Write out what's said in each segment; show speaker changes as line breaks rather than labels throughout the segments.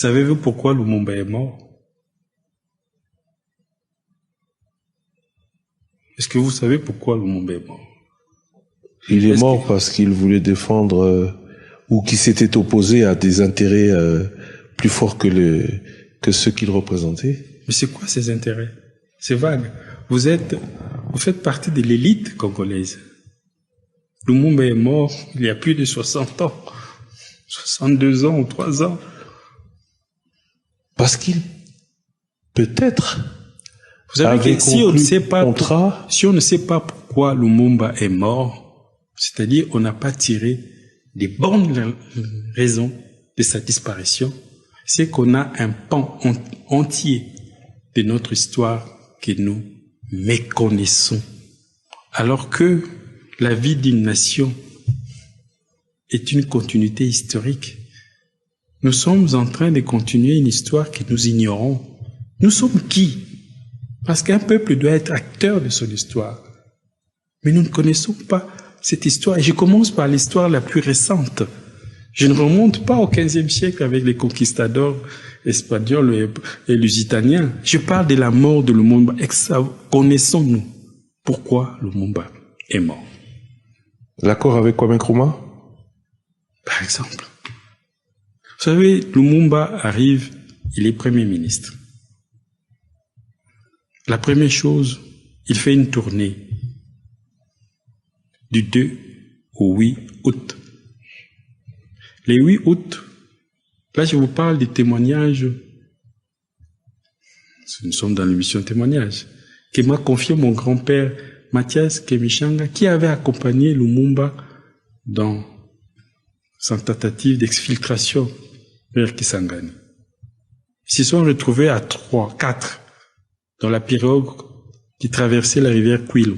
Savez-vous pourquoi Lumumba est mort? Est-ce que vous savez pourquoi Lumumba est mort?
Il est mort parce qu'il voulait défendre ou qu'il s'était opposé à des intérêts plus forts que ceux qu'il représentait.
Mais c'est quoi ces intérêts? C'est vague. Vous faites partie de l'élite congolaise. Lumumba est mort il y a plus de 60 ans. 62 ans ou 3 ans.
Parce qu'il, peut-être,
vous savez que si on ne sait pas,
si
on ne sait pas pourquoi Lumumba est mort, c'est-à-dire on n'a pas tiré des bonnes raisons de sa disparition, c'est qu'on a un pan entier de notre histoire que nous méconnaissons. Alors que la vie d'une nation est une continuité historique. Nous sommes en train de continuer une histoire que nous ignorons. Nous sommes qui? Parce qu'un peuple doit être acteur de son histoire. Mais nous ne connaissons pas cette histoire. Et je commence par l'histoire la plus récente. Je ne remonte pas au XVe siècle avec les conquistadors espagnols et lusitaniens. Je parle de la mort de Lumumba. Connaissons-nous pourquoi Lumumba est mort?
L'accord avec Kwame Nkrumah?
Par exemple. Vous savez, Lumumba arrive, il est Premier ministre. La première chose, il fait une tournée du 2 au 8 août. Les 8 août, là je vous parle des témoignages, nous sommes dans l'émission témoignages, que m'a confié mon grand-père Mathias Kemichanga, qui avait accompagné Lumumba dans sa tentative d'exfiltration vers Kisangani. Ils se sont retrouvés à 3, 4 dans la pirogue qui traversait la rivière Kwilu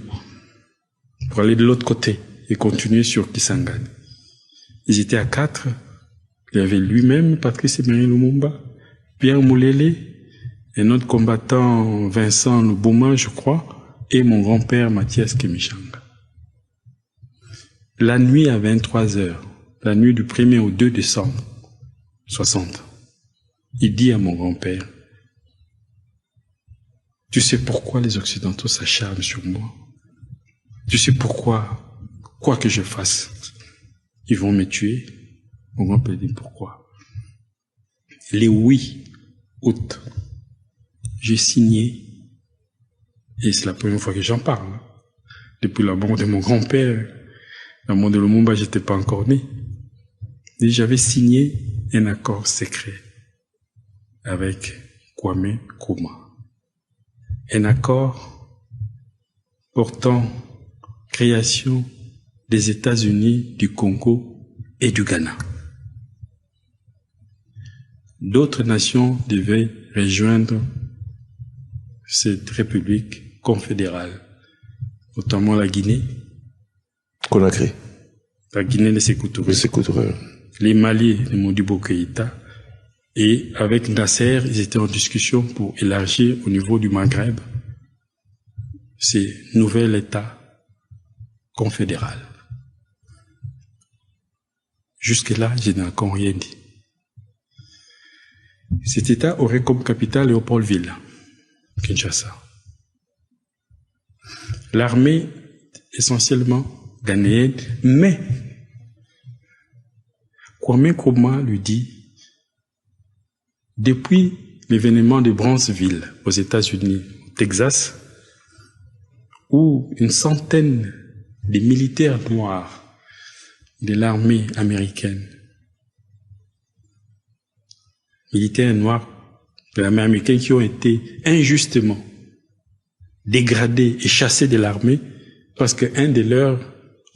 pour aller de l'autre côté et continuer sur Kisangani. Ils étaient à 4. Il y avait lui-même, Patrice Emery Lumumba, Pierre Moulele, un autre combattant, Vincent Lubuma, je crois, et mon grand-père Mathias Kemichanga. La nuit à 23 heures, la nuit du 1er au 2 décembre 60, il dit à mon grand-père, « Tu sais pourquoi les Occidentaux s'acharnent sur moi? Tu sais pourquoi, quoi que je fasse, ils vont me tuer? » Mon grand-père dit, « Pourquoi? » Les 8 août, j'ai signé, et c'est la première fois que j'en parle, hein. Depuis la mort de mon grand-père, la mort de Lumumba, j'étais pas encore né. Et j'avais signé un accord secret avec Kwame Nkrumah. Un accord portant création des États-Unis, du Congo et du Ghana. D'autres nations devaient rejoindre cette république confédérale, notamment la Guinée.
Conakry.
La Guinée de Sékou Touré. Les Mali de Modibo Keïta. Et avec Nasser, ils étaient en discussion pour élargir au niveau du Maghreb ces nouvel État confédéral. Jusque-là, je n'ai encore rien dit. Cet État aurait comme capitale Léopoldville, Kinshasa. L'armée, essentiellement ghanéenne, mais Kwame Nkrumah lui dit, depuis l'événement de Brownsville aux États-Unis, au Texas, où une centaine de militaires noirs de l'armée américaine, militaires noirs de l'armée américaine qui ont été injustement dégradés et chassés de l'armée parce qu'un de leurs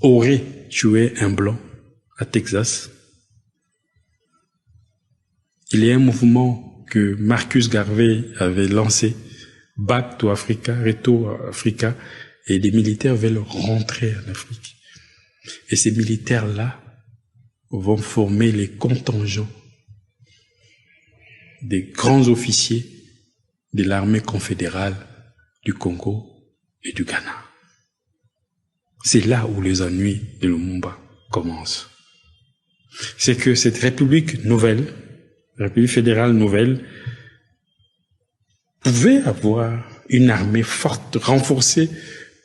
aurait tué un blanc à Texas. Il y a un mouvement que Marcus Garvey avait lancé, Back to Africa, Retour à Africa, et des militaires veulent rentrer en Afrique. Et ces militaires-là vont former les contingents des grands officiers de l'armée confédérale du Congo et du Ghana. C'est là où les ennuis de Lumumba commencent. C'est que cette république nouvelle la République fédérale nouvelle, pouvait avoir une armée forte, renforcée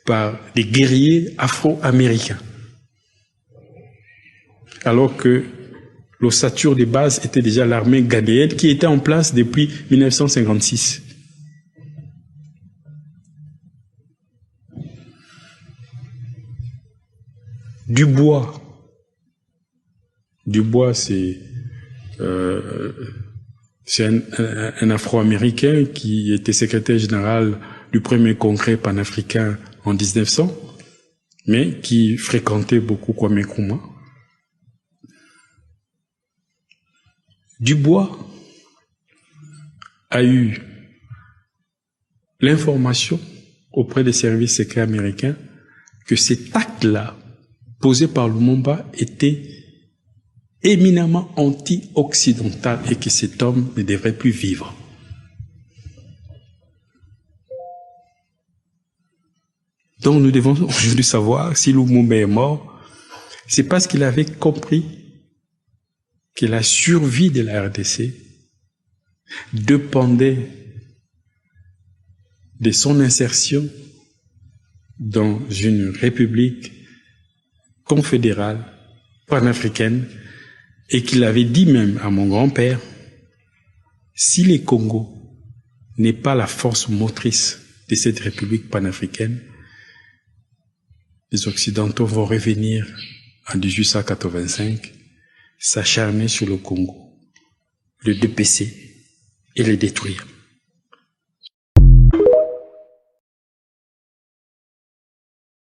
par des guerriers afro-américains. Alors que l'ossature de base était déjà l'armée ghanéenne qui était en place depuis 1956. Dubois, c'est un Afro-Américain qui était secrétaire général du premier congrès panafricain en 1900, mais qui fréquentait beaucoup Kwame Nkrumah. Dubois a eu l'information auprès des services secrets américains que cet acte-là, posé par Lumumba, était éminemment anti-occidental et que cet homme ne devrait plus vivre. Donc nous devons aujourd'hui savoir si Lumumba est mort, c'est parce qu'il avait compris que la survie de la RDC dépendait de son insertion dans une république confédérale, panafricaine, et qu'il avait dit même à mon grand-père, si le Congo n'est pas la force motrice de cette république panafricaine, les Occidentaux vont revenir en 1885, s'acharner sur le Congo, le dépecer et le détruire.